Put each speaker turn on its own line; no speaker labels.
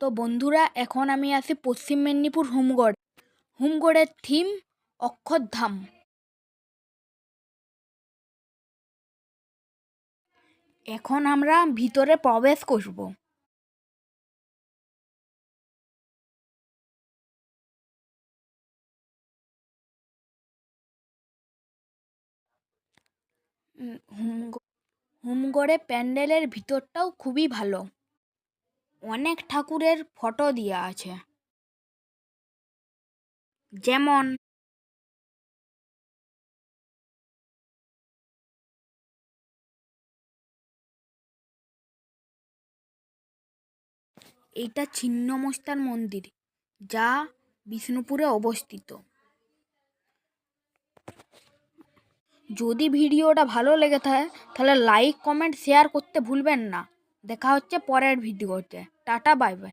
তো বন্ধুরা, এখন আমি আছি পশ্চিম মেদিনীপুর হোমগড়। হোমগড়ের থিম অক্ষরধাম। এখন আমরা ভিতরে প্রবেশ করব। হোমগড়ে প্যান্ডেলের ভিতরটাও খুবই ভালো। অনেক ঠাকুরের ফটো দেওয়া আছে, যেমন এইটা ছিন্নমস্তার মন্দির, যা বিষ্ণুপুরে অবস্থিত। যদি ভিডিওটা ভালো লেগে থাকে তাহলে লাইক কমেন্ট শেয়ার করতে ভুলবেন না। দেখা হচ্ছে পরের ভিডিওতে। Tata, bye bye.